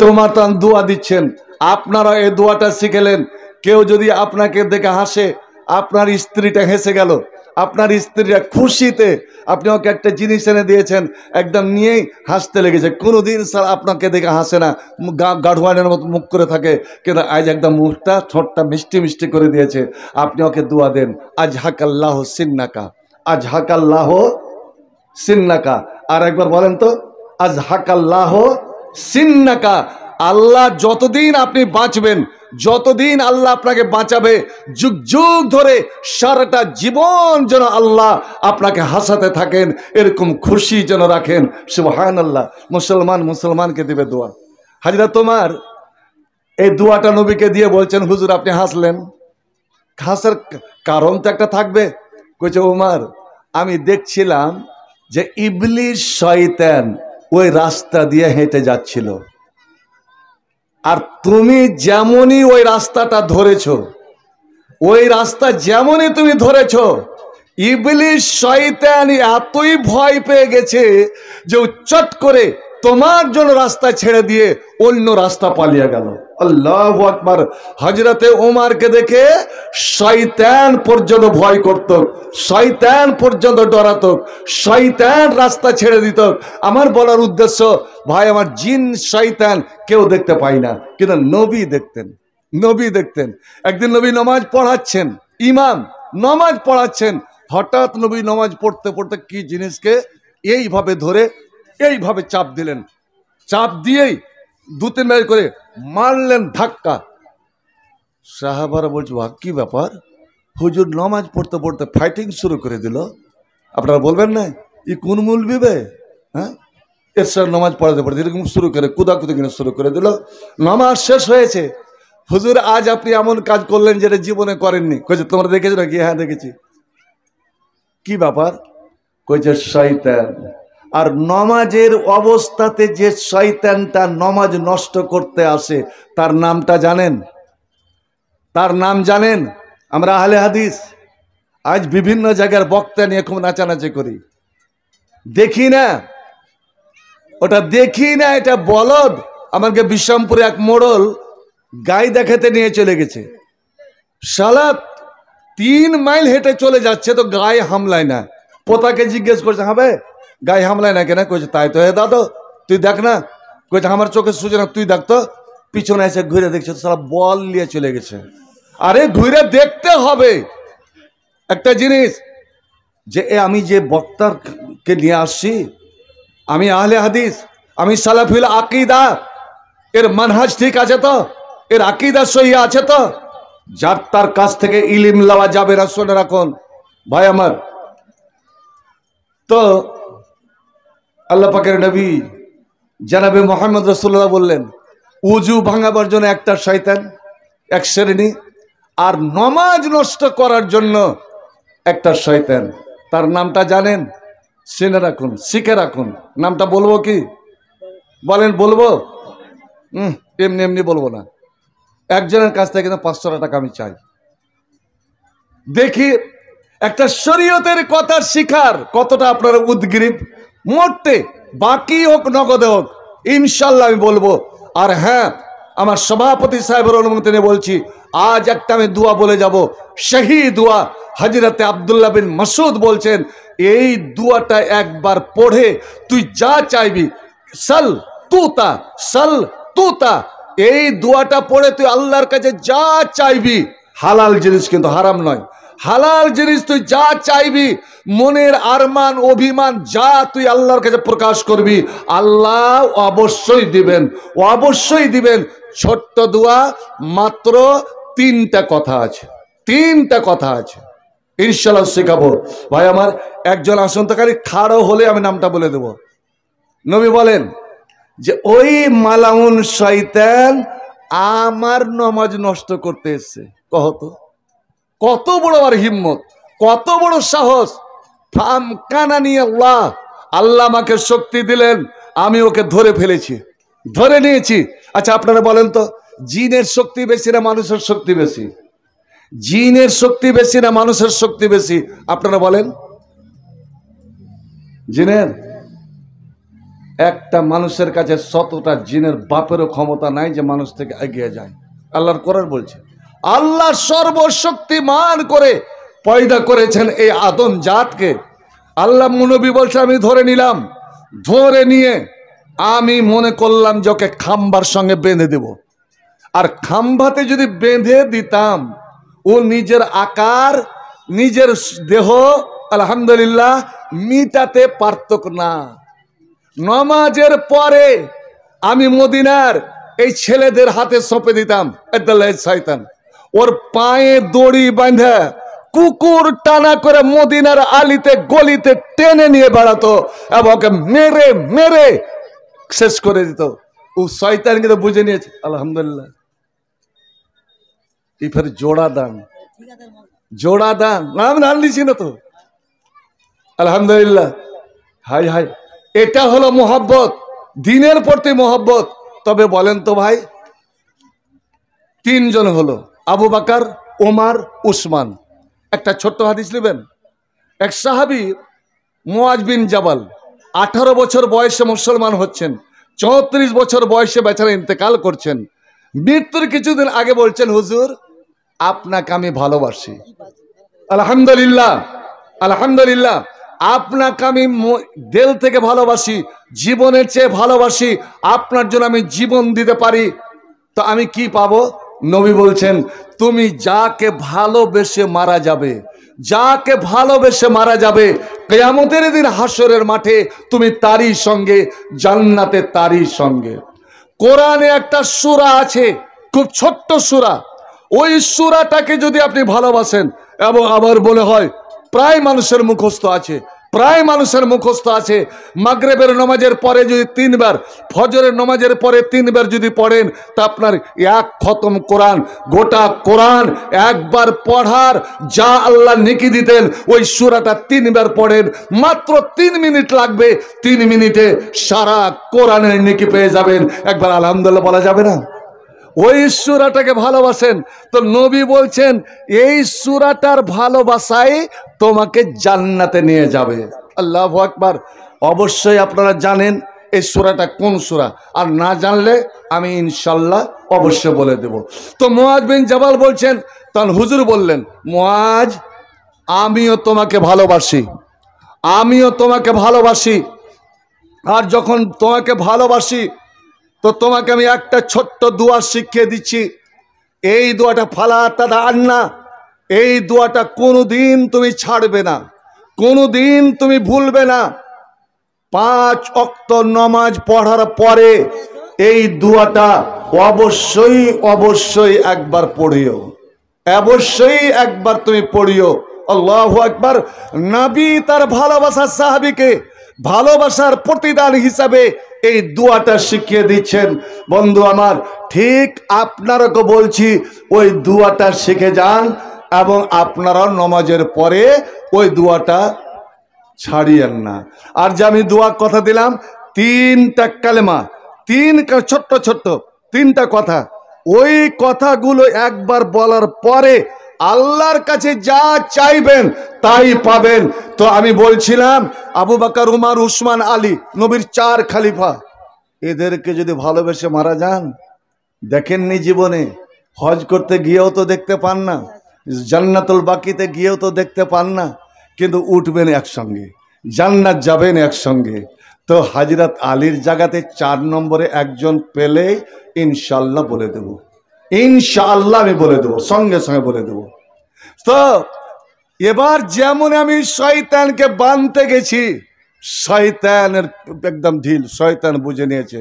তোমার তান দোয়া দিচ্ছেন, আপনারা এই দোয়াটা শিখেলেন। কেউ যদি আপনাকে দেখে হাসে, আপনার স্ত্রীটা হেসে গেল, আপনার স্ত্রীরা খুশিতে আপনি ওকে একটা জিনিস এনে দিয়েছেন, একদম নিয়েই হাসতে লেগেছে। কোনোদিন স্যার আপনাকে দেখে হাসে না, গাঢ়ওয়ানের মতো মুখ করে থাকে, কিন্তু আজ একদম মুখটা ঠোঁটটা মিষ্টি মিষ্টি করে দিয়েছে। আপনি ওকে দোয়া দেন, আজ হাকাল্লাহ সিন্নাকা, আজ হাকাল্লাহ সিন্নাকা। আর একবার বলেন তো, আজ হাকাল্লাহ সিন্নাকা। আল্লাহ যতদিন আপনি বাঁচবেন, যতদিন আল্লাহ আপনাকে বাঁচাবে, যুগ যুগ ধরে সারাটা জীবন যেন আল্লাহ আপনাকে হাসাতে থাকেন, এরকম খুশি যেন রাখেন। সুবহানাল্লাহ। মুসলমান মুসলমানকে দিবে দোয়া। হাজরা তোমার এই দোয়াটা নবীকে দিয়ে বলছেন, হুজুর আপনি হাসলেন, হাসার কারণ তো একটা থাকবে। কইছে, ওমর আমি দেখছিলাম যে ইবলিস শয়তান ওই রাস্তা দিয়ে হেঁটে যাচ্ছিল, আর তুমি যেমনই ওই রাস্তাটা ধরেছ, ওই রাস্তা যেমনই তুমি ধরেছ, ইবলিস শয়তান এতই ভয় পেয়ে গেছে যে চট করে তোমার জন্য রাস্তা ছেড়ে দিয়ে অন্য রাস্তা পালিয়ে গেল। আল্লাহু আকবার। হযরতে ওমরকে দেখে শয়তান পর্যন্ত ভয় করত, শয়তান পর্যন্ত ডরাত, শয়তান রাস্তা ছেড়ে দিত। আমার বলার উদ্দেশ্য, ভাই আমার, জিন শয়তান কেউ দেখতে পাই না, কিন্তু নবী দেখতেন, নবী দেখতেন। একদিন নবী নামাজ পড়াচ্ছেন, ইমাম নামাজ পড়াচ্ছেন, হঠাৎ নবী নামাজ পড়তে পড়তে কি জিনিসকে এইভাবে ধরে এইভাবে চাপ দিলেন, চাপ দিয়েই দু তিন বার করে মারলেন ধাক্কা। সাহাবারা বলছে, কি ব্যাপার, হুজুর নামাজ পড়তে পড়তে ফাইটিং শুরু করে দিল। আপনারা বলবেন না ই কোন মুলবি বে, হ্যাঁ, এর সাথে নামাজ পড়াতে পড়তে এরকম শুরু করে কুদাকুদি কিনে শুরু করে দিল। নামাজ শেষ হয়েছে, হুজুর আজ আপনি এমন কাজ করলেন যেটা জীবনে করেননি। কইছে, তোমরা দেখেছো নাকি? হ্যাঁ দেখেছি। কি ব্যাপার? কইছে, শয়তান। আর নমাজের অবস্থাতে যে শয়তানটা নমাজ নষ্ট করতে আসে, তার নামটা জানেন? তার নাম জানেন? আমরা আহলে হাদিস আজ বিভিন্ন জায়গার বক্তা নিয়ে খুব নাচানাচি করি, দেখি না, ওটা দেখি না, এটা বলদ। আমাকে বিশ্বমপুরে এক মোড়ল গাই দেখাতে নিয়ে চলে গেছে, শালা 3 মাইল হেঁটে চলে যাচ্ছে, তো গায়ে হামলায় না। পোতাকে জিজ্ঞেস করছে, হবে গায়ে হামলায় না কেন? কইছে, তাই তো হে দাদু, তুই দেখ না। কইছে, আমার চোখে সুজে না, তুই দেখ তো। পিছনে এসে ঘুরে দেখছে, সারা বল নিয়ে চলে গেছে। আরে ঘুরে দেখতে হবে একটা জিনিস, যে আমি যে বক্তাকে নিয়ে আসছি, আমি আহলে হাদিস, আমি সালাফিল আকীদা, এর মানহাজ ঠিক আছে তো, এর আকীদা সহি আছে তো, যার তার কাছ থেকে ইলম লওয়া যাবে না। শুনে রাখুন ভাই আমার, তো আল্লাহ পাকের নবী জনাবে মুহাম্মদ রাসূলুল্লাহ বললেন, উজু ভাঙাবার জন্য একটা শয়তান, এক শ্রেণী, আর নামাজ নষ্ট করার জন্য একটা শয়তান। তার নামটা জানেন? শুনে রাখুন, শিখে রাখুন। নামটা বলবো কি? বলেন বলবো? এমনি এমনি বলবো না। একজনের কাছ থেকে 500 টাকা আমি চাই। দেখি একটা শরীয়তের কথা শিখার কতটা আপনারা উদ্গ্রীব। মোটে বাকি হোক নগদে হোক, ইনশাল্লাহ আমি বলবো। আর হ্যাঁ, আমার সভাপতি সাহেবের অনুমতি নিয়ে বলছি, আজ একটা আমি দোয়া বলে যাব, সেই দোয়া হযরতে আব্দুল্লাহ বিন মাসউদ বলছেন, এই দোয়াটা একবার পড়ে তুই যা চাইবি, সাল তুতা, সাল তুতা, এই দোয়াটা পড়ে তুই আল্লাহর কাছে যা চাইবি, হালাল জিনিস কিন্তু হারাম নয়, হালাল জিনিস তুই যা চাইবি, মনের আরমান অভিমান যা তুই আল্লাহর কাছে প্রকাশ করবি, আল্লাহ অবশ্যই দিবেন, অবশ্যই দিবেন। ছোট্ট দোয়া, মাত্র 3টা কথা আছে, 3টা কথা আছে, ইনশাআল্লাহ শেখাবো। ভাই আমার, একজন আসন্তকারী খাড়ো হলে আমি নামটা বলে দেব। নবী বলেন যে ওই মালাউন শয়তান আমার নামাজ নষ্ট করতে এসছে। কহতো কত বড় আর হিম্মত, কত বড় সাহস। ফামকানানি আল্লাহ, আল্লাহ আমাকে শক্তি দিলেন, আমি ওকে ধরে ফেলেছি, ধরে নিয়েছি। আচ্ছা আপনারা বলেন তো, জিনের শক্তি বেশি না মানুষের শক্তি বেশি? জিনের শক্তি বেশি না মানুষের শক্তি বেশি? আপনারা বলেন। জিনের একটা মানুষের কাছে 100টা জিনের বাপেরও ক্ষমতা নাই যে মানুষ থেকে এগিয়ে যায়। আল্লাহর কোরআন বলছে, আল্লাহ সর্বশক্তিমান করে পয়দা করেছেন এই আদম জাতকে। আল্লাহ নবী বলছে, আমি ধরে নিলাম, ধরে নিয়ে আমি মনে করলাম যে ওকে খাম্বার সঙ্গে বেঁধে দেব। আর খাম্বাতে যদি বেঁধে দিতাম, ও নিজের আকার, নিজের দেহ আলহামদুলিল্লাহ মিটাতে পারত না। নামাজের পরে আমি মদিনার এই ছেলেদের হাতে সঁপে দিতাম, শয়তান ওর পায়ে দড়ি বাঁধা কুকুর টানা করে মদিনার আলিতে গলিতে টেনে নিয়ে বেড়াতো এবং ওকে মেরে মেরে শেষ করে দিত। ও শয়তান কিন্তু বুঝে নিয়েছে আলহামদুলিল্লাহ। ফের জোড়া দান, জোড়া দান নাম নাম লিছি না তো আলহামদুলিল্লাহ। হাই হাই, এটা হলো মোহাব্বত, দিনের প্রতি মোহাব্বত। তবে বলেন তো ভাই, 3 জন হলো আবু বকর, ওমর, উসমান। একটা ছোট্ট হাদিস নেবেন। এক সাহাবী মুআজ বিন জাবাল 18 বছর বয়সে মুসলমান হচ্ছেন, 34 বছর বয়সে বেচারা ইন্তেকাল করছেন। মৃত্যুর কিছুদিন আগে বলছেন, হুজুর আপনাকে আমি ভালোবাসি। আলহামদুলিল্লাহ আলহামদুলিল্লাহ, আপনাকে আমি দিল থেকে ভালোবাসি, জীবনের চেয়ে ভালোবাসি, আপনার জন্য আমি জীবন দিতে পারি। তো আমি কি পাবো? নবী বলছেন, তুমি যাকে ভালোবেসে মারা যাবে, যাকে ভালোবেসে মারা যাবে, কিয়ামতের দিন হাসরের মাঠে তুমি তারই সঙ্গে জান্নাতে, তারই সঙ্গে। কোরআনে একটা সূরা আছে, খুব ছোট্ট সূরা। ওই সূরাটাকে যদি আপনি ভালোবাসেন, এবং আমার মনে হয় প্রায় মানুষের মুখস্থ আছে, প্রায় মানুষের মুখস্থ আছে। মাগরিবের নামাজের পরে যদি 3 বার, ফজরের নামাজের পরে 3 বার যদি পড়েন, তা আপনার 1 খতম কোরআন, গোটা কোরআন একবার পড়ার যা আল্লাহ নেকি দিতেন, ওই সূরাটা 3 বার পড়েন, মাত্র 3 মিনিট লাগবে। 3 মিনিটে সারা কোরআনের নেকি পেয়ে যাবেন। একবার আলহামদুলিল্লাহ বলা যাবে না? ওই সূরাটাকে ভালোবাসেন। তো নবী বলছেন, এই সূরাটার ভালোবাসাই তোমাকে জান্নাতে নিয়ে যাবে। আল্লাহু আকবার। অবশ্যই আপনারা জানেন এই সূরাটা কোন সূরা, আর না জানলে আমি ইনশাল্লাহ অবশ্যই বলে দেব। তো মুআজ বিন জাবাল বলছেন, তখন হুজুর বললেন, মুআজ আমিও তোমাকে ভালোবাসি, আমিও তোমাকে ভালোবাসি। আর যখন তোমাকে ভালোবাসি, তো তোমাকে আমি একটা ছোট্ট দোয়া শিখিয়ে দিচ্ছি। এই দোয়াটা ফালা তাদা আন্না, এই দোয়াটা কোনোদিন তুমি ছাড়বে না, কোনোদিন তুমি ভুলবে না। 5 ওয়াক্ত নামাজ পড়ার পরে এই দোয়াটা অবশ্যই অবশ্যই একবার পড়িও, অবশ্যই একবার তুমি পড়িও। আল্লাহু আকবার। নবী তার ভালোবাসার সাহাবীকে ভালোবাসার প্রতিদান হিসাবে এই দোয়াটা শিখিয়ে দিচ্ছেন। বন্ধু আমার, ঠিক আপনারাকে বলছি, ওই দোয়াটা শিখে যান এবং আপনারা নামাজের পরে ওই দোয়াটা ছাড়িয়েন না। আর যে আমি দোয়ার কথা দিলাম, 3টা কালেমা, 3 ছোট্ট ছোট্ট 3টা কথা, ওই কথাগুলো একবার বলার পরে আল্লাহর কাছে যা চাইবেন তাই পাবেন। তো আমি বলছিলাম, আবু বকর, উমর, উসমান, আলী, নবীর 4 খলিফা, এদেরকে যদি ভালোবেসে মারা যান, দেখেননি জীবনে, হজ করতে গিয়েও তো দেখতে পান না, জান্নাতুল বাকিতে গিয়েও তো দেখতে পান না, কিন্তু উঠবেন একসঙ্গে, জান্নাত যাবেন একসঙ্গে। তো হযরত আলীর জায়গাতে 4 নম্বরে একজন পেলে ইনশাআল্লাহ বলে দেব, ইনশাআল্লাহ আমি বলে দেব, সঙ্গে সঙ্গে বলে দেব। তো এবার যেমন আমি শয়তানকে বানতে গেছি, শয়তানের একদম ঢিল, শয়তান বুঝে নিয়েছে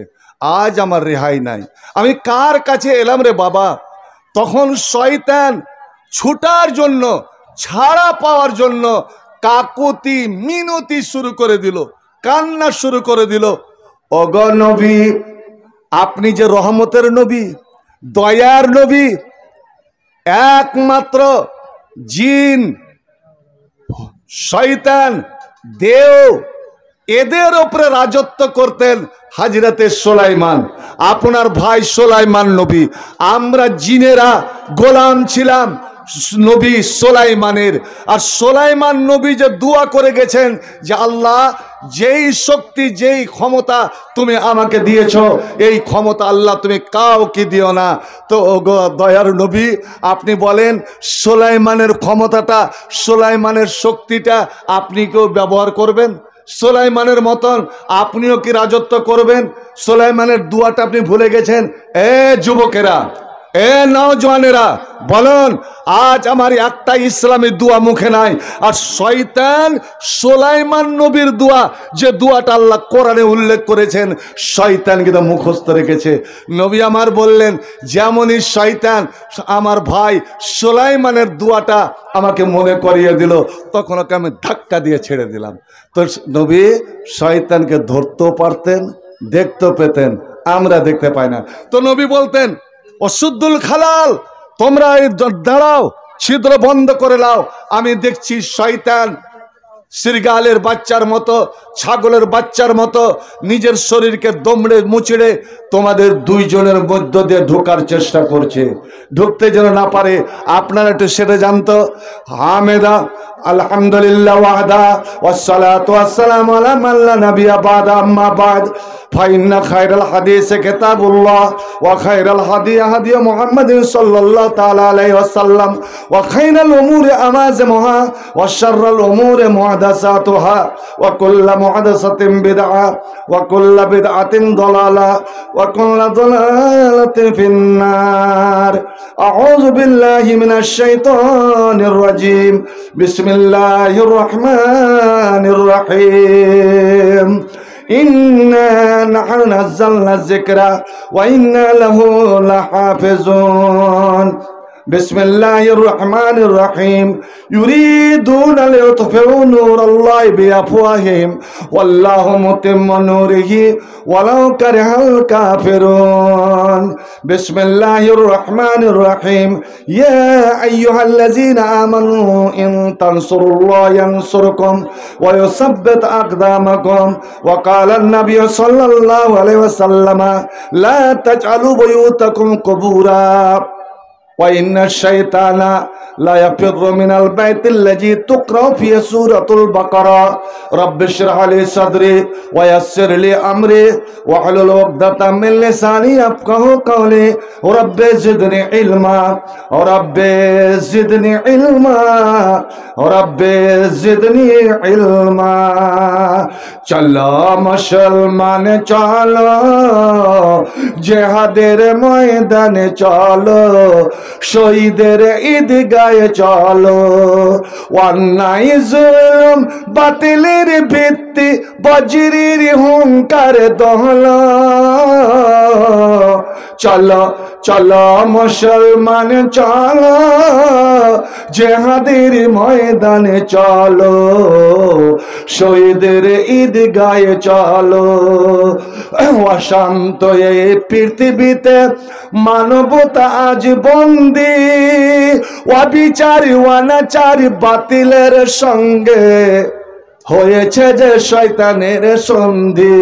আজ আমার রেহাই নাই। আমি কার কাছে এলাম রে বাবা? তখন শয়তান ছুটার জন্য, ছাড়া পাওয়ার জন্য কাকুতি মিনতি শুরু করে দিল, কান্না শুরু করে দিল। ওগো নবী, আপনি যে রহমতের নবী, দয়ার নবী, একমাত্র জিন, শয়তান, দেও, এদের উপরে রাজত্ব করতেন হযরতে সুলাইমান, আপনার ভাই সুলাইমান নবী। আমরা জিনেরা গোলাম ছিলাম নবী সুলাইমানের। আর সুলাইমান নবী যে দোয়া করে গেছেন যে আল্লাহ যেই শক্তি যেই ক্ষমতা তুমি আমাকে দিয়েছ, এই ক্ষমতা আল্লাহ তুমি কাউকে দিও না। তো ওগো দয়ার নবী, আপনি বলেন সুলাইমানের ক্ষমতাটা, সুলাইমানের শক্তিটা আপনি কেউ ব্যবহার করবেন? সুলাইমানের মতন আপনিও কি রাজত্ব করবেন? সুলাইমানের দুয়াটা আপনি ভুলে গেছেন? এ যুবকেরা, এ নওজওয়ানেরা, বলুন আজ আমার একটা ইসলামী দুয়া মুখে নাই। আর শয়তান সুলাইমান নবীর দুয়া, যে দুয়াটা আল্লাহ কোরআনে উল্লেখ করেছেন, শয়তান কিন্তু মুখস্থ রেখেছে। নবী আমার বললেন যেমনই শয়তান আমার ভাই সুলাইমানের দুয়াটা আমাকে মনে করিয়ে দিল, তখন ওকে আমি ধাক্কা দিয়ে ছেড়ে দিলাম। তো নবী শয়তানকে ধরতেও পারতেন, দেখতেও পেতেন, আমরা দেখতে পাই না। তো নবী বলতেন অশুদ্ধুল খালাল, তোমরা দাঁড়াও, ছিদ্র বন্ধ করে নাও। আমি দেখছি শয়তান সিরগালের বাচ্চার মতো, ছাগলের বাচ্চার মতো নিজের শরীরকে দমড়ে মুচড়ে তোমাদের দুইজনের মধ্য দিয়ে ঢোকার চেষ্টা করছে, ঢুকতে যেন না পারে। আপনারা একটু সেটা জানতো। হামেদা আলহামদুলিল্লাহ ওয়াহদা ওয়াসসালাতু ওয়াসসালামু আলা মান লা নাবিয়্যা বা'দা, আম্মা বা'দ, ফাইন্না খায়রাল হাদিসি কিতাবুল্লাহ ওয়া খায়রাল হাদি হাদি মুহাম্মাদিন সাল্লাল্লাহু তাআলা আলাইহি ওয়াসাল্লাম ওয়া খায়রাল উমুরি আমাযিমুহা ওয়া শাররাল উমুরি মুহদাসাতুহা ওয়া কুল্লু মুহদাসাতিন বিদআহ ওয়া কুল্লু বিদআতিন দালালাহ ওয়া কুল্লু দালালাতিন ফিন্নার। আউযু বিল্লাহি মিনাশ শাইতানির রাজীম। বিসমিল্লাহির রহমানির রহিম। ইন্না নাহনু নাযালনা যিকরা ওয়া ইন্না লাহু লাহাফিজুন। বিসমিল্লাহির রহমানির রহিম। ইউরিদুনা লিইউতফিউ নূরাল্লাহি বিআফওয়াহিহিম ওয়াল্লাহু মুতিম্মু নূরিহি ওয়ালাউ কারিহাল কাফিরুন। বিসমিল্লাহির রহমানির রহিম। ইয়া আইয়ুহাল্লাযীনা আমানু ইন তানসুরুল্লাহা ইয়ানসুরকুম ওয়া ইউসাব্বিত আকদামাকুম। ওয়া ক্বালা আন-নাবিয়্যু সাল্লাল্লাহু আলাইহি ওয়াসাল্লাম লা তাজআলু বুয়ুতাকুম কুবুরা وإن الشيطان لا يفر من البيت الذي تقرأ فيه سورة البقرة. رب اشرح لي صدري ويسر لي أمري واحلل عقدة من لساني يفقهوا قولي. رب زدني علما رب زدني علما رب زدني علما. চলো মুসলমান চলো, জিহাদের ময়দানে চলো, শহীদের ঈদগাহে চলো। অন্যায় জুলুম বাতিলের ভিত্তি বজ্রের হুঙ্কার দহলো। চলো চলো মুসলমান চলো, জিহাদের ময়দানে চলো, শহীদের ঈদগাহে চলো। অশান্ত এই পৃথিবীতে মানবতা আজ বন্দী, অবিচার অনাচার বাতিলের সঙ্গে হয়েছে যে শয়তানের সন্ধি।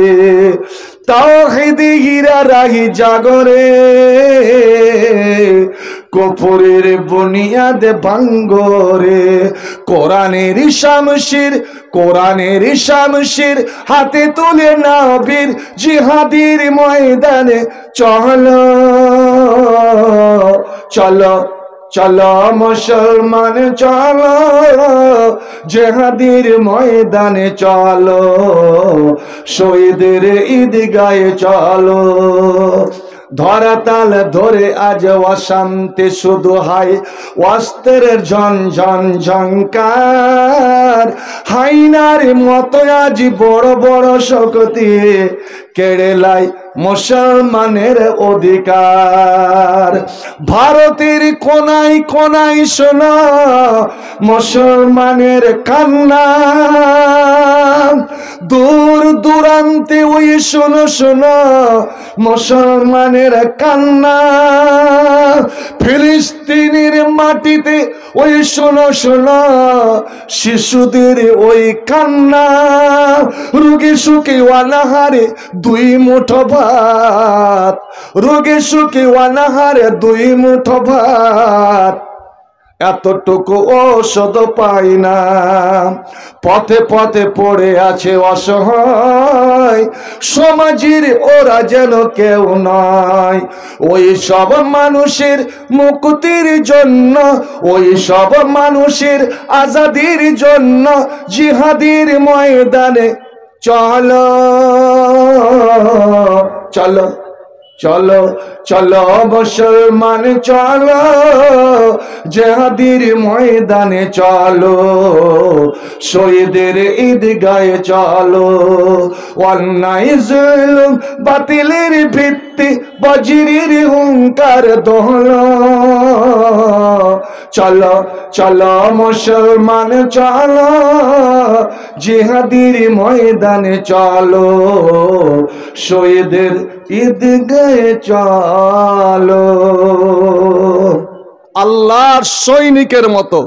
তাওহীদীরা রাহি জাগরে, কুফরের বুনিয়াদ ভাঙ্গরে। কোরআনের শামশির কোরআনের শামশির হাতে তুলে নবীর জিহাদের ময়দানে চলো। চলো চলো মুসলমান চলো, জিহাদের ময়দানে চলো, শহীদের ঈদগাহে চলো। ধরাতাল ধরে আজ অশান্তি শুধু হাই, অস্ত্রের ঝনঝন ঝংকার। হাইনার মতো আজ বড় বড় শক্তি কেড়ে লাই মুসলমানের অধিকার। ভারতের কোনায় কোনায় শোনো মুসলমানের কান্না, দূর দূরান্তে ওই শোনো শোনো মুসলমানের কান্না। ফিলিস্তিনের মাটিতে ওই শোনো শোনো শিশুদের ওই কান্না। রোগে সুখে অনাহারে দুই মুঠো ভাত, রোগে সুখে অনাহারে দুই মুঠো ভাত। এতটুকু ঔষধ পাই না। পথে পথে পড়ে আছে অসহায়, সমাজের ওরা যেন কেউ নয়। ওই সব মানুষের মুক্তির জন্য, ওই সব মানুষের আজাদির জন্য জিহাদের ময়দানে চলো চলো চলো চলো মুসলমান চলো, জিহাদের ময়দানে চলো, শহীদের ঈদগাহে চলো। অন্যায় জুলুম বাতিলের ভিত্তি বজ্রের হুঙ্কার দোহলো, চলো চলো মুসলমান চলো, জিহাদের ময়দানে চলো, শহীদের ঈদগাহে চলো। আল্লাহর সৈনিকের মতো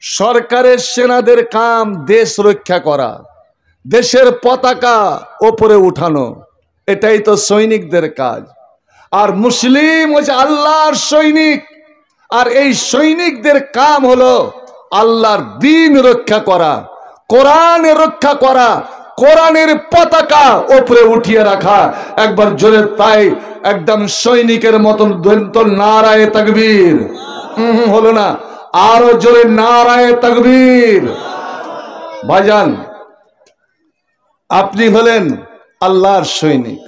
সরকারের সেনাদের কাম দেশ রক্ষা করা, দেশের পতাকা ওপরে উঠানো, এটাই তো সৈনিকদের কাজ। আর মুসলিম হচ্ছে আল্লাহর সৈনিক, আর এই সৈনিকদের কাম হলো আল্লাহর দ্বীন রক্ষা করা, কোরআন রক্ষা করা, কোরআনের পতাকা উপরে উঠিয়ে রাখা। একবার জোরে তাই একদম সৈনিকের মতন নারায়ে তাকবীর। হলো না, আরো জোরে নারায়ে তাকবীর। ভাইজান, আপনি হলেন আল্লাহর সৈনিক,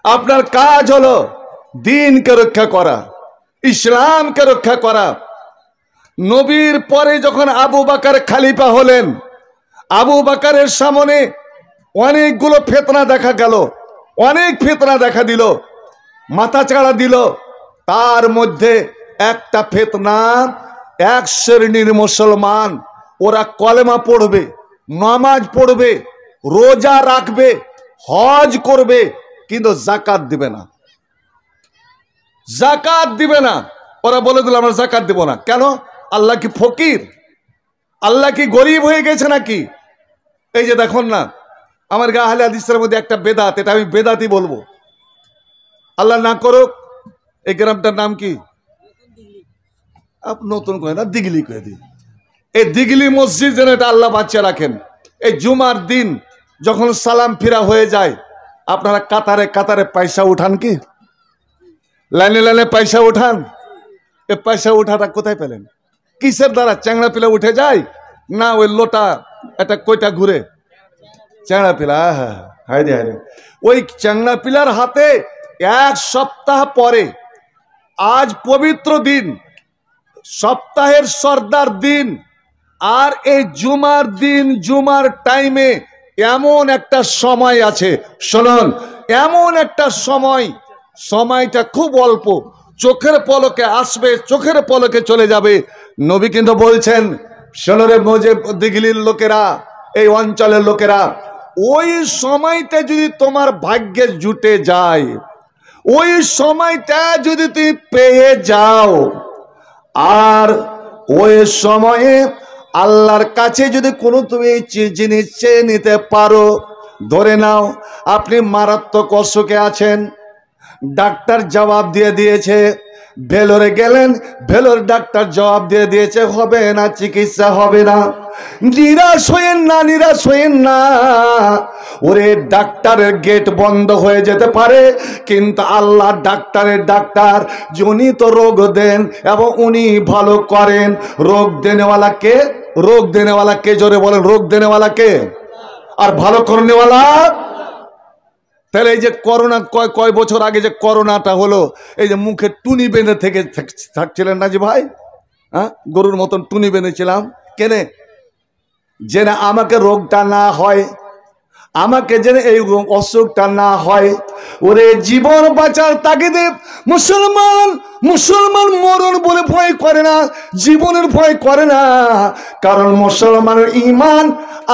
আপনার কাজ হলো দ্বীনকে রক্ষা করা, ইসলামকে রক্ষা করা। নবীর পরে যখন আবু বকর খলিফা হলেন, আবু বকরের সামনে অনেকগুলো ফিতনা দেখা গেল, অনেক ফিতনা দেখা দিল, মাথা চাড়া দিল। তার মধ্যে একটা ফিতনা, এক শ্রেণীর মুসলমান ওরা কলেমা পড়বে, নামাজ পড়বে, রোজা রাখবে, হজ করবে, কিন্তু যাকাত দিবে না, যাকাত দিবে না। ওরা বলে দিল আমরা যাকাত দিব না। কেন? আল্লাহ কি ফকির? আল্লাহ কি গরিব হয়ে গেছে নাকি? এই যে দেখুন না, আমার আহলে হাদিসের মধ্যে একটা বেদাত, এটা আমি বেদাতই বলবো। আল্লাহ না করুক, এই গ্রামটার নাম কি? নতুন করে না, দিগলি করে দিন। এই দিগলি মসজিদ যেন এটা আল্লাহ বাঁচিয়ে রাখেন। এই জুমার দিন যখন সালাম ফিরা হয়ে যায়, আপনারা কাতারে কাতারে পয়সা উঠান কি? লাইনে লাইনে পয়সা উঠান। এই পয়সা উঠাটা কোথায় পেলেন? কিসের দ্বারা? চ্যাংড়া পিলা উঠে যায় না ওই লোটা একটা কইটা ঘুরে? চ্যাংড়া পিলা, হ্যাঁ, হায় রে হায় রে। ওই চ্যাংড়া পিলার হাতে এক সপ্তাহ পরে, আজ পবিত্র দিন, সপ্তাহের সর্দার দিন, আর এই জুমার দিন, জুমার টাইমে এমন একটা সময় আছে, শুনুন, এমন একটা সময়, সময়টা খুব অল্প, চোখের পলকে আসবে, চোখের পলকে চলে যাবে। নবী কিন্তু বলছেন, শোনরে মোজে দিগলির লোকেরা, এই অঞ্চলের লোকেরা, ওই সময়টা যদি তোমার ভাগ্যে জুটে যায়, ওই সময়টা যদি তুমি পেয়ে যাও, আর ওই সময়ে আল্লাহর কাছে যদি কোনো তুমি জিনিস চেয়ে নিতে পারো, ধরে নাও আপনি মারাত্মক অসুখে আছেন, ডাক্তার জবাব দিয়ে দিয়েছে, ভেলোরে গেলেন, ভেলোর ডাক্তার জবাব দিয়ে দিয়েছে হবে না, চিকিৎসা হবে না। নিরাশ হইেন না, নিরাশ হইেন না। ওরে ডাক্তারের গেট বন্ধ হয়ে যেতে পারে, কিন্তু আল্লাহ ডাক্তারের ডাক্তার, উনি তো রোগ দেন এবং উনি ভালো করেন। রোগ দেনেওয়ালা কে? রোগ দেনেওয়ালা কে? জোরে বলেন, রোগ দেনেওয়ালা কে? আর ভালো করনেওয়ালা? তাহলে এই যে করোনা, কয় বছর আগে যে করোনাটা হলো, এই যে মুখে টুনি বেঁধে থেকে থাকছিলেন না যে ভাই, হ্যাঁ, গরুর মতন টুনি বেঁধেছিলাম কেনে? যেন আমাকে রোগটা না হয়, আমাকে যেন এই অসুখটা না হয়। ওরে জীবন বাঁচার তাগিদে মুসলমান, মুসলমান মরণ বলে ভয় করে না, জীবনের ভয় করে না। কারণ মুসলমানের ঈমান,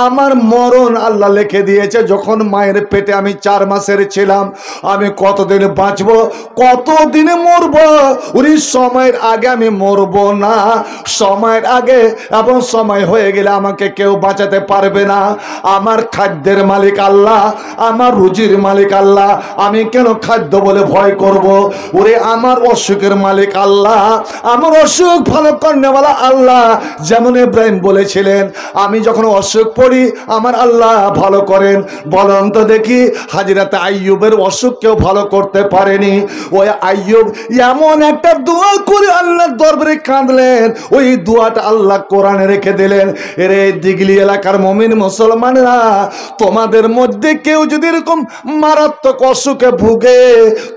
আমার মরণ আল্লাহ লিখে দিয়েছে। যখন মায়ের পেটে আমি 4 মাসের ছিলাম, আমি কতদিন বাঁচবো, কতদিনে মরবো, ওই সময়ের আগে আমি মরবো না। সময়ের আগে এবং সময় হয়ে গেলে আমাকে কেউ বাঁচাতে পারবে না। আমার খাদ্যের মালিক আল্লাহ, আমার রুজির মালিক আল্লাহ। আমি কেন খাদ্য বলে ভয় করব? ওরে আমার অসুখের মালিক আল্লাহ, আমার অসুখ ভালো করনেওয়ালা আল্লাহ। যেমন ইব্রাহিম বলেছিলেন, আমি যখন অসুখ পড়ি আমার আল্লাহ ভালো করেন। বলুন তো দেখি, হযরত আইয়ুবের অসুখ কেউ ভালো করতে পারেনি। ওই আইয়ুব এমন একটা দোয়া করে আল্লাহর দরবারে কাঁদলেন, ওই দোয়াটা আল্লাহ কোরআনে রেখে দিলেন। এরে দিগলি এলাকার মুমিন মুসলমানরা, তোমাদের মধ্যে কেউ যদি এরকম মারাত্মক অসুখে ভুগে,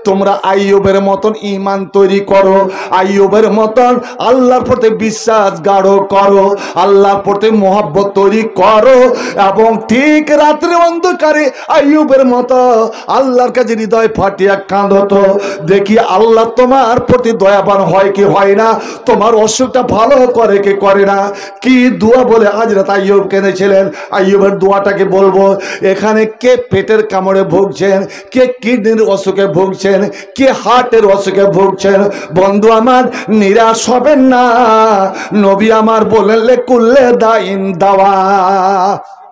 তোমরা আইয়ুবের মতন ঈমান তৈরি করো, আইয়ুবের মতন আল্লাহর প্রতি বিশ্বাস গাঢ় করো, আল্লাহর প্রতি মহব্বত তৈরি করো, এবং ঠিক রাত্রে অন্ধকারে আইয়ুবের মতো আল্লাহর কাছে হৃদয় ফাটিয়া কাঁদো। তো দেখি আল্লাহ তোমার প্রতি দয়াবান হয় কি হয় না, তোমার অসুখটা ভালো করে কি করে না। কি দোয়া বলে হযরত আইয়ুব কেঁদেছিলেন, আইয়ুবের দোয়াটাকে বলবো। এখানে কে পেটের কামড়ে ভুগছেন, কে কিডনির অসুখে ভুগছেন, কে হার্টের অসুখে ভুগছেন, বন্ধু আমার নিরাশ হবেন না। নবী আমার বলেন, লিকুল্লি দাইন দাওয়া,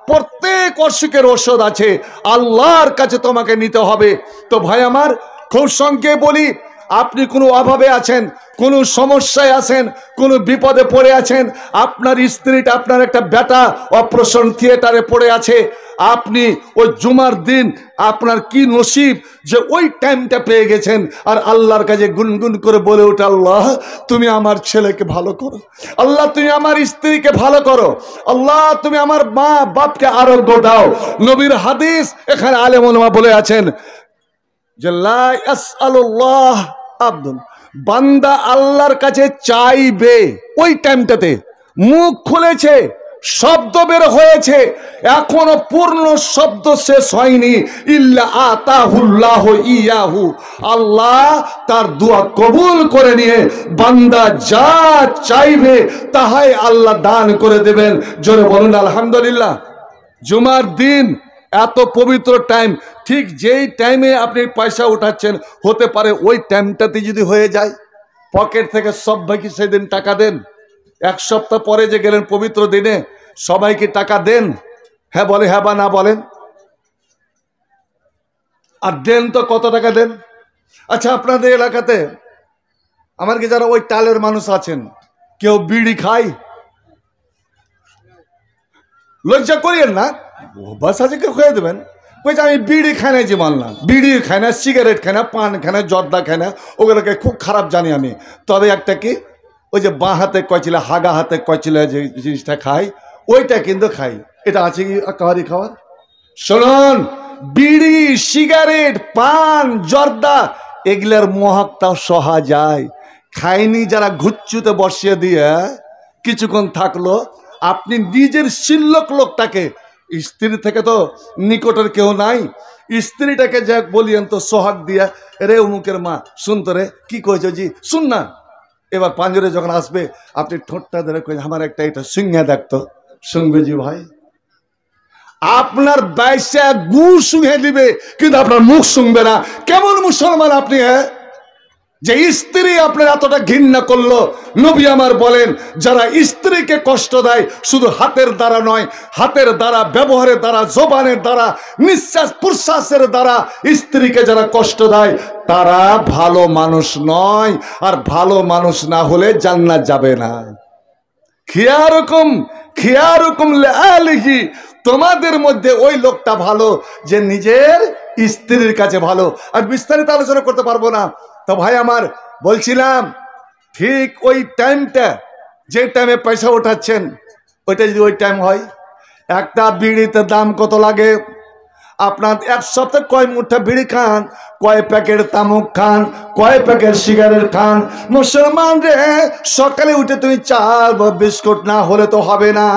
প্রত্যেক অসুখের ঔষধ আছে, আল্লাহর কাছে তোমাকে নিতে হবে। তো ভাই আমার, খুব সংক্ষেপে বলি, আপনি কোনো অভাবে আছেন, কোনো সমস্যায় আছেন, কোনো বিপদে পড়ে আছেন, আপনার স্ত্রীটা, আপনার একটা বেটা অপারেশন থিয়েটারে পড়ে আছে, আপনি ওই জুমার দিন আপনার কি নসিব যে ওই টাইমটা পেয়ে গেছেন, আর আল্লাহর কাছে গুনগুন করে বলে ওঠে, আল্লাহ তুমি আমার ছেলেকে ভালো করো, আল্লাহ তুমি আমার স্ত্রীকে ভালো করো, আল্লাহ তুমি আমার মা বাপকে আরোগ্য দাও। নবীর হাদিস এখানে আলেম ওলামা বলে আছেন যে লা ইয়াসআলুল্লাহ আবদুন, বান্দা আল্লাহর কাছে চাইবে, ওই টাইমটাতে মুখ খুলেছে, শব্দ বের হয়েছে, এখনো পূর্ণ শব্দ শেষ হয়নি, ইল্লা আতাহুল্লাহ ইয়াহু, আল্লাহ তার দোয়া কবুল করে নিয়ে বান্দা যা চাইবে তাহাই আল্লাহ দান করে দেবেন। জোরে বলুন আলহামদুলিল্লাহ। জুমার দিন এত পবিত্র টাইম, ঠিক যেই টাইমে আপনি পয়সা উঠাচ্ছেন, হতে পারে ওই টাইমটাতে যদি হয়ে যায়, পকেট থেকে সবাইকে সেদিন টাকা দেন। এক সপ্তাহ পরে যে গেলেন পবিত্র দিনে, সবাইকে টাকা দেন, হ্যাঁ বলে হ্যাঁ বা না বলেন, আর দেন তো কত টাকা দেন? আচ্ছা, আপনাদের এলাকাতে আমার কি যারা ওই টালের মানুষ আছেন, কেউ বিড়ি খায়? লজ্জা করিয়েন না, বাস আছে, কেউ খেয়ে দেবেন। বলছে আমি বিড়ি খাই না, যে মানলাম বিড়ি খাই না, সিগারেট খাই না, পান খাই না, জর্দা খাই না, ওগুলোকে খুব খারাপ জানি আমি। তবে একটা কি, ওই যে বাঁ হাতে কয়চিলা, হাগা হাতে কয়চিলা যে জিনিসটা খাই, ওইটা কিন্তু খাই। এটা আছে কি কাহারি খাওয়ার? শুনুন, বিড়ি, সিগারেট, পান, জর্দা, এগুলার মহকটাও সহা যায়। খাইনি যারা ঘুচ্চুতে বসিয়ে দিয়ে কিছুক্ষণ থাকলো, আপনি নিজের শিল্লক লোকটাকে, স্ত্রী থেকে তো নিকটের কেউ নাই, স্ত্রীটাকে যাক বলিয়েন তো সোহাগ দিয়া, রে অমুকের মা শুনতো রে, কি কইছো জি, শুন না। এবার পাঞ্জরে যখন আসবে, আপনি ঠোঁটটা ধরে কই, আমার একটা এটা সিংহা দেখতো, শুনবে জি ভাই? আপনার বাইশা গু শুঙে দিবে, কিন্তু আপনার মুখ শুনবে না। কেমন মুসলমান আপনি, হ্যাঁ, যে স্ত্রী আপনার এতটা ঘৃণা করলো? নবী আমার বলেন, যারা স্ত্রীকে কষ্ট দেয়, শুধু হাতের দ্বারা নয়, হাতের দ্বারা, ব্যবহারের দ্বারা, জবানের দ্বারা, নিঃশ্বাস প্রশ্বাসের দ্বারা স্ত্রীকে যারা কষ্ট দেয়, তারা ভালো মানুষ নয়, আর ভালো মানুষ না হলে জান্নাত যাবে না। খিয়ারুকুম খিয়ারুকুম লিআলিহি, তোমাদের মধ্যে ওই লোকটা ভালো যে নিজের স্ত্রীর কাছে ভালো। আর বিস্তারিত আলোচনা করতে পারবো না। তো ভাই আমার, বলছিলাম, ঠিক ওই টাইমটা, যে টাইমে পয়সা উঠাচ্ছেন, ওইটা যদি ওই টাইম হয়, একটা বিড়িতে দাম কত লাগে? আপনার এক সপ্তাহে কয় মুঠা বিড়ি খান, কয় প্যাকেট তামুক খান, কয় প্যাকেট সিগারেট খান? মুসলমান রে, সকালে উঠে তুমি চা বা বিস্কুট না হলে তো হবে না।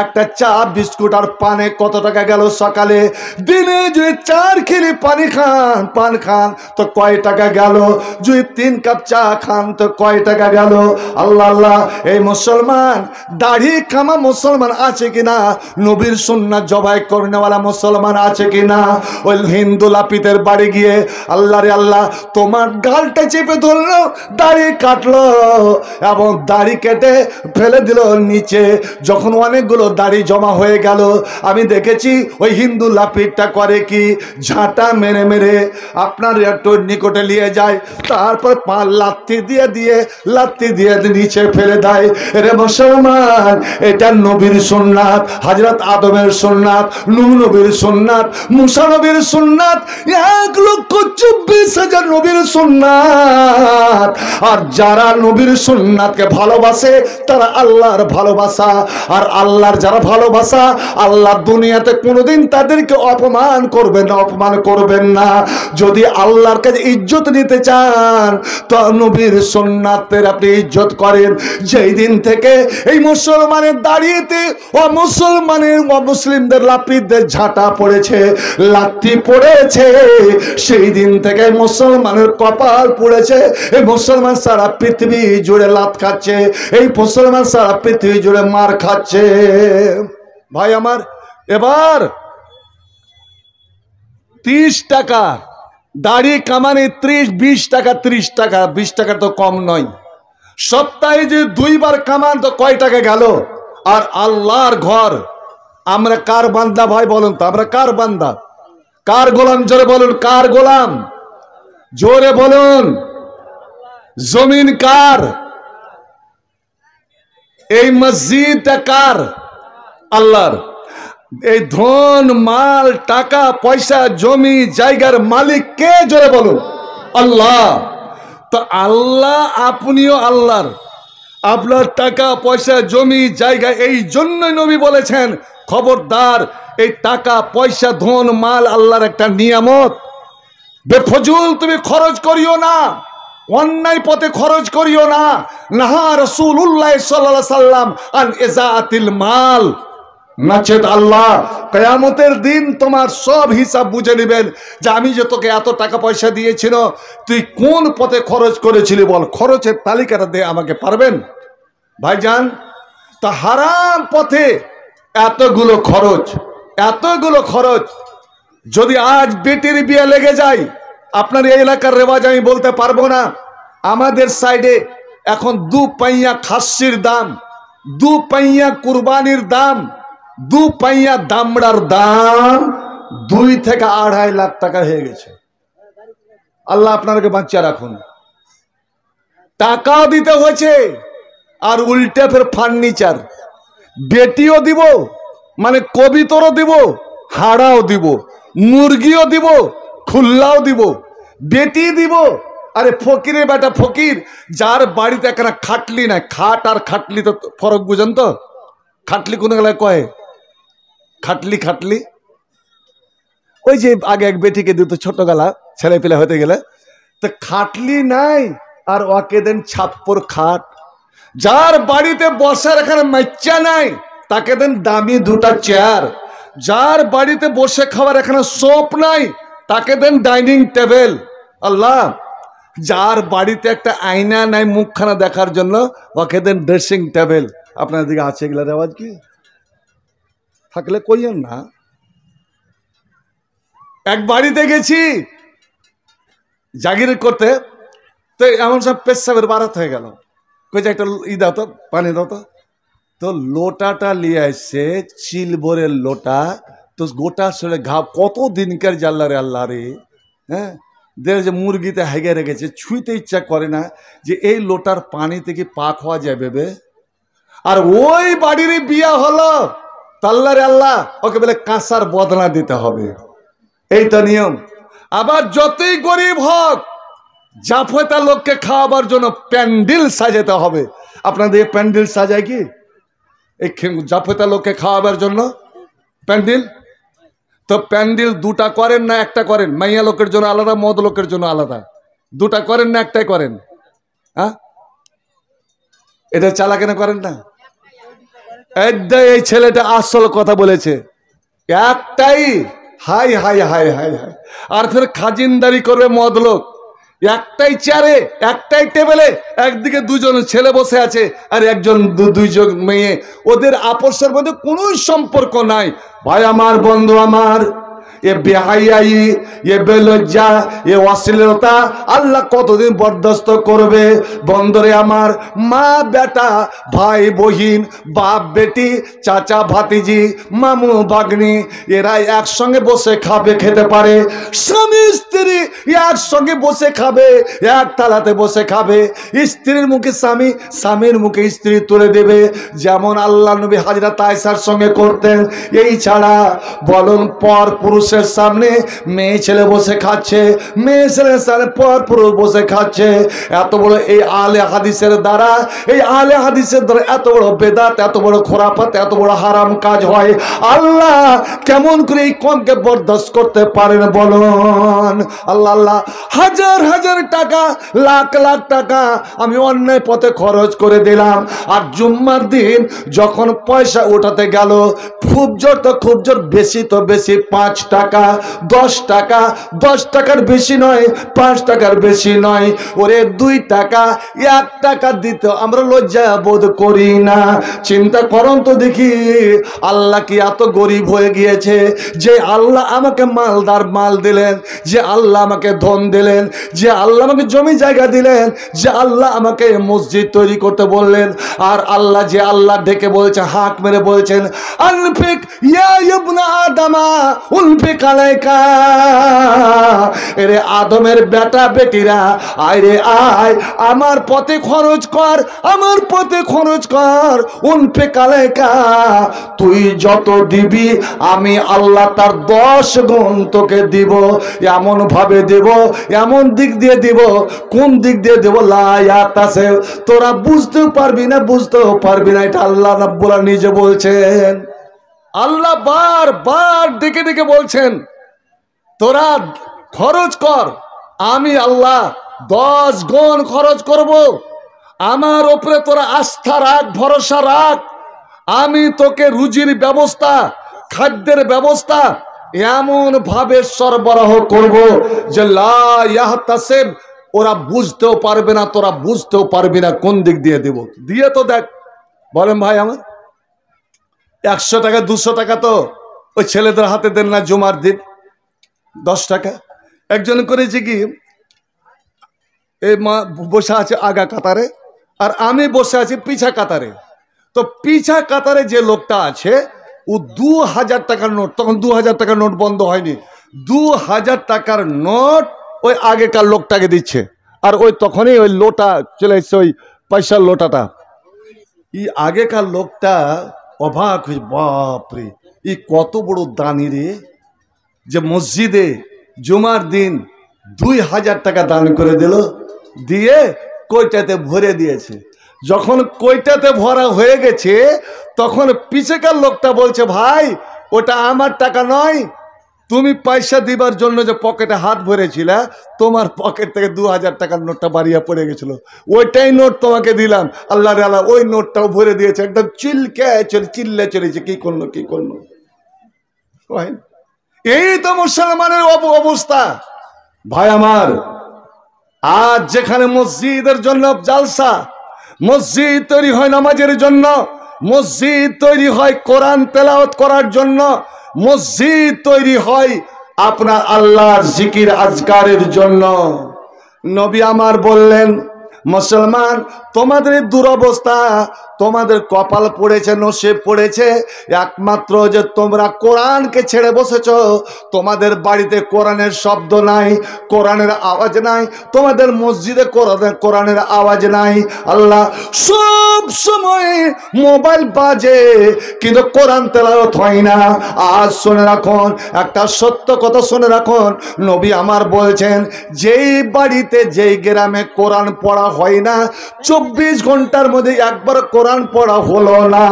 একটা চা বিস্কুট আর পানে কত টাকা গেল সকালে? দিনে যদি 4 খেলি পানি খান, পান খান, তো কয় টাকা গেল? যদি 3 কাপ চা খান, তো কয় টাকা গেল? আল্লাহ আল্লাহ, এই মুসলমান, দাড়ি খামা মুসলমান আছে কিনা? নবীর সুন্নাত জবাই করনেওয়ালা মুসলমান আছে কিনা? ওই হিন্দু লাপিতের বাড়ি গিয়ে আল্লাহ রে আল্লাহ, তোমার গালটা চেপে ধরলো, দাড়ি কাটলো এবং দাড়ি কেটে ফেলে দিল নিচে। যখন অনেকগুলো দাড়ি জমা হয়ে গেল, আমি দেখেছি ওই হিন্দু লাপিটটা করে কি, ঝাঁটা মেরে মেরে আপনার একটু নিকটে নিয়ে যায়, তারপর পা লাত্তি দিয়ে নিচে ফেলে দেয়। রে মুসলমান, এটা নবীর সুন্নাত, হযরত আদমের সুন্নাত, নূহ নবীর সুন্নাত, মুসা নবীর সুন্নাত, 1,24,000 নবীর সুন্নাত। আর যারা নবীর সুন্নাতকে ভালোবাসে তারা আল্লাহর ভালোবাসা, আর আল্লাহর যারা ভালোবাসা, আল্লাহ দুনিয়াতে কোনোদিন তাদেরকে অপমান করবেন না। যদি আল্লাহর কাছে ইজ্জত নিতে চান তো নবীর সুন্নাতের আপনি ইজ্জত করেন। যেই দিন থেকে এই মুসলমানের দাড়িতে অমুসলিমদের লাপিতদের ঝাঁটা পড়েছে, লাথি পড়েছে, সেই দিন থেকে মুসলমানের কপাল পড়েছে। এই মুসলমান সারা পৃথিবী জুড়ে লাত খাচ্ছে, এই মুসলমান সারা পৃথিবী জুড়ে মার খাচ্ছে। ভাই আমার, এবার 30 টাকা দাড়ি কামানি, 20 টাকা, 30 টাকা, 20 টাকা তো কম নয়। সপ্তাহে যে 2 বার কামান তো কয় টাকা গেল? আর আল্লাহর ঘর, আমরা কার বান্দা ভাই বলুন তো? আমরা কার বান্দা, কার গোলাম? জোরে বলুন, কার গোলাম? জোরে বলুন। জমিন কার? এই মসজিদটা কার? আল্লাহর। এই ধন মাল টাকা পয়সা জমি জায়গার মালিক কে? জোরে বলুন, আল্লাহ। তো আল্লাহ, আপনিও আল্লাহর, আপনার টাকা পয়সা জমি জায়গা। এই জন্যই নবী বলেছেন, খবরদার এই টাকা পয়সা ধন মাল আল্লাহর একটা নিয়ামত, বেফজুল তুমি খরচ করিও না, অন্যায় পথে খরচ করিও না। নাহা রাসূলুল্লাহ সাল্লাল্লাহু আলাইহি সাল্লাম আন ইজাআতিল মাল, নচেত আল্লাহ কিয়ামতের দিন তোমার সব হিসাব বুঝে নেবেন যে আমি যে তোকে এত টাকা পয়সা দিয়েছিল, তুই কোন পথে খরচ করেছিলি বল। খরচের তালিকাটা দিয়ে আমাকে পারবেন ভাইজান? তা হারাম পথে এতগুলো খরচ, যদি আজ বেটির বিয়ে লেগে যায়, আপনার এই এলাকার রেওয়াজ আমি বলতে পারবো না, আমাদের সাইডে এখন 2 পাইয়া খাসির দাম, 2 পাইয়া কুরবানির দাম, 2 পাইয়া দামড়ার দাম 2 থেকে 2.5 লাখ টাকা হয়ে গেছে। আল্লাহ আপনাকে বাঁচিয়ে রাখুন। টাকাও দিতে হয়েছে, আর উল্টে ফের ফার্নিচার, বেটিও দিব, মানে কবিতরও দিব, হাড়াও দিব, মুরগিও দিব, খুল্লাও দিব, বেটি দিব। আরে ফকিরের বেটা ফকির, যার বাড়িতে একটা খাটলি নাই, খাট আর খাটলি তো ফরক বুঝেন তো? খাটলি কোন গেলায় কয়? খাটলি ওই যে আগে এক বেটিকে দিত ছোট গলা, ছেলে পেলে হতে গেলে, তো খাটলি নাই, আর ওকে দেন ছাপ্পর খাট। যার বাড়িতে বসার এখানে মাইচা নাই, তাকে দেন দামি 2টা চেয়ার। যার বাড়িতে বসে খাওয়ার এখানে সোপ নাই, তাকে দেন ডাইনিং টেবিল। আল্লাহ, যার বাড়িতে একটা আয়না নাই মুখখানা দেখার জন্য, ওকে দেন ড্রেসিং টেবিল। আপনার দিকে আছে এগুলা রেওয়াজ? কি থাকলে কইয়েন না। এক বাড়িতে গেছি জাগির করতে, তো এমন সব পেশাবের বারাত হয়ে গেল, কই যে একটা দাও তো, পানি দাও তো। তো লোটাটা নিয়ে আসছে, চিলবরের লোটা, তো গোটা শরীরে ঘা, কত দিনকার জাল্লা রে আল্লাহ রে। হ্যাঁ, যে মুরগিতে হেগে রেখেছে, ছুঁইতে ইচ্ছা করে না যে এই লোটার পানি থেকে পা খাওয়া যাবে বে। আর ওই বাড়িরই বিয়া হলো, আল্লাহ রে আল্লাহ, ওকে বলে কাঁসার বদলা দিতে হবে, এইটা নিয়ম। আবার যতই গরিব হোক, জাফেতা লোককে খাওয়াবার জন্য প্যান্ডেল সাজাতে হবে। আপনাদের প্যান্ডেল সাজায় কি? এই জাফেতা লোককে খাওয়াবার জন্য প্যান্ডেল। তো প্যান্ডেল 2টা করেন না 1টা করেন? মাইয়া লোকের জন্য আলাদা, মদ লোকের জন্য আলাদা। 2টা করেন না 1টাই করেন? হ্যাঁ, এটা চালা কেন করেন না? এই ছেলেটা আসল কথা বলেছে, একটাই। হাই হাই হাই হাই হাই। আর ফের খাজিনদারি করবে মদ লোক, একটাই চেয়ারে, একটাই টেবিলে, একদিকে 2জন ছেলে বসে আছে আর একজন 2জন মেয়ে, ওদের আপসের মধ্যে কোনো সম্পর্ক নাই। ভাই আমার, বন্ধু আমার, এ বেহায়াই, এ বেলজ্জা, এ অশ্লীলতা আল্লাহ কতদিন বরদাস্ত করবে? বন্ধুরে আমার, মা বেটা, ভাই বহিন, বাপ বেটি, চাচা ভাতিজি, মামু ভাগ্নি, এরা একসঙ্গে বসে খাবে, খেতে পারে। স্বামী স্ত্রী একসঙ্গে বসে খাবে, এক তালাতে বসে খাবে। স্ত্রীর মুখে স্বামী, স্বামীর মুখে স্ত্রী তুলে দেবে, যেমন আল্লাহ নবী হাজরাত আয়েশার সঙ্গে করতেন। এই ছাড়া বলুন, পর পুরুষের সামনে মেয়ে ছেলে বসে খাচ্ছে, মেয়ে ছেলের সামনে পর পুরুষ বসে খাচ্ছে। এত বড় এই আলে হাদিসের দ্বারা, এই আলে হাদিসের দ্বারা এত বড় বেদাত, এত বড় খোরাফাত, এত বড় হারাম কাজ হয়। আল্লাহ কেমন করে এই কমকে বরদাস্ত করতে পারেন বলুন? আল্লাহ আল্লাহ, হাজার হাজার টাকা, লাখ লাখ টাকা আমি অন্যায় পথে খরচ করে দিলাম, আর জুম্মার দিন যখন পয়সা উঠাতে গেল, খুব জোর তো খুব জোর, বেশি তো বেশি 5 টাকা, 10 টাকা, 10 টাকার বেশি নয়, 5 টাকার বেশি নয়, ওরে 2 টাকা, 1 টাকা দিতে আমরা লজ্জা বোধ করি না। চিন্তা করুন তো দেখি, আল্লাহ কি এত গরিব হয়ে গিয়েছে যে আল্লাহ আমাকে মালদার মাল দিলেন, যে আল্লাহ আমাকে ধন দিলেন, যে আল্লাহ আমাকে জমি জায়গা দিলেন, যে আল্লাহ আমাকে মসজিদ তৈরি করতে বললেন, আর আল্লাহ যে আল্লাহ ডেকে বলছে, হাঁক মেরে বলছেন, আনফিক ইয়া ইবনা আদামা উনফিক আলাইকা, এরে আদমের বেটা বেটিরা, আয় রে আয়, আমার পথে খরচ কর, আমার পথে খরচ কর, উনফিক আলাইকা, তুই যত দিবি আমি আল্লাহ তার 10 গুণ তোকে দিব। এমন ভাবে দেব, এমন দিক দিয়ে দিব, কোন দিক দিয়ে দেব লায়াত আছে, তোরা বুঝতেও পারবি না, বুঝতেও পারবি না। এটা আল্লাহ রাব্বুল আলামিন নিজে বলছেন। আল্লাহ বার বার ডেকে ডেকে বলছেন, তোরা খরচ কর, আমি আল্লাহ 10 গুণ খরচ করব। আমার উপরে তোরা আস্থা রাখ, ভরসা রাখ, আমি তোকে রুজির ব্যবস্থা, খাদ্যের ব্যবস্থা এমন ভাবে সরবরাহ করব যে লা ইয়াহতাসিব, ওরা বুঝতেও পারবে না, তোরা বুঝতেও পারবি না কোন দিক দিয়ে দেব। দিয়ে তো দেখ, বলেন ভাই আমার 100 টাকা 200 টাকা তো ওই ছেলেদের হাতে দেন না জুমার দিন, 10 টাকা। একজন করেছে কি, এই মা বসে আছে আগা কাতারে, আর আমি বসে আছি পিছা কাতারে। তো পিছা কাতারে যে লোকটা আছে, ও 2000 টাকার নোট, তখন 2000 টাকার নোট বন্ধ হয়নি, 2000 টাকার নোট ওই আগেকার লোকটাকে দিচ্ছে, আর ওই তখনই ওই লোটা চলে এসছে, ওই পয়সার লোটাটা। এই আগেকার লোকটা অবাক হয়ে, বাপরে এই কত বড় দানি রে, যে মসজিদে জুমার দিন 2000 টাকা দান করে দিল, দিয়ে কইটাতে ভরে দিয়েছে। যখন কইটাতে ভরা হয়ে গেছে, তখন পিছেকার লোকটা বলছে, ভাই ওটা আমার টাকা নয়, তুমি পয়সা দিবার জন্য যে পকেটে হাত ভরেছিল, তোমার পকেট থেকে 2000 টাকার নোটটা বাড়িয়ে পড়ে গেছিল, ওইটাই নোট তোমাকে দিলাম। আল্লাহ রে আল্লাহ, ওই নোটটাও ভরে দিয়েছে, একদম চিল্লে চলেছে, কি করলো কি করলো। এই তো মুসলমানের অবস্থা। ভাই আমার, আজ যেখানে মসজিদের জন্য জালসা, মসজিদ তৈরি হয় নামাজের জন্য, মসজিদ তৈরি হয় কোরআন তেলাওয়াত করার জন্য, মসজিদ তৈরি হয় আপনার আল্লাহর জিকির আজকারের জন্য। নবী আমার বললেন, মুসলমান তোমাদের দুরবস্থা, তোমাদের কপাল পড়েছে, নসিব পড়েছে একমাত্র যে তোমরা কোরআনকে ছেড়ে বসেছো। তোমাদের বাড়িতে কোরআনের শব্দ নাই, কোরআনের আওয়াজ নাই, তোমাদের মসজিদে কোরআনের আওয়াজ নাই। আল্লাহ সব সময় মোবাইল বাজে, কিন্তু কোরআন তেলাওয়াত হয় না। আজ শুনে রাখুন, একটা সত্য কথা শুনে রাখুন, নবী আমার বলছেন, যেই বাড়িতে যেই গ্রামে কোরআন পড়া হয় না, 24 ঘন্টার মধ্যে একবার কোরআন পড়া হলো না,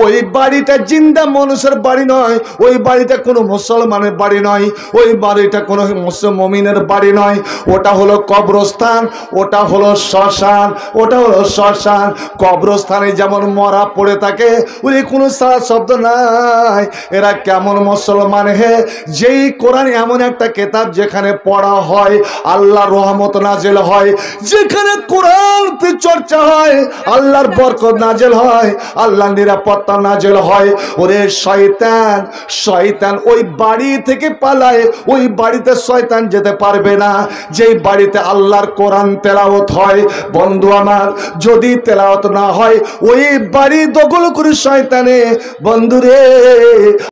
ওই বাড়িটা জিন্দা মানুষের বাড়ি নয়, ওই বাড়িটা কোনো মুসলমানের বাড়ি নয়, ওই বাড়িটা কোনো মুমিনের বাড়ি নয়, ওটা হলো কবরস্থান, ওটা হলো শ্মশান, ওটা হলো শ্মশান। কবরস্থানে যেমন মরা পড়ে থাকে, ওই কোনো সারা শব্দ নাই। এরা কেমন মুসলমান হে, যেই কোরআন এমন একটা কিতাব যেখানে পড়া হয় আল্লাহর রহমত নাজিল হয়, যেখানে কোরআন চর্চা হয় আল্লাহর বরকত নাজিল নাজেল হয়, আল্লাহর নিরাপত্তা নাজেল হয়। ওরে শয়তান, শয়তান ওই বাড়ি থেকে পালায়, ওই বাড়িতে শয়তান যেতে পারবে না যেই বাড়িতে আল্লাহর কোরআন তেলাওয়াত হয়। বন্ধু আমার, যদি তেলাওয়াত না হয়, ওই বাড়ি দখল করে শয়তানে, বন্ধুরে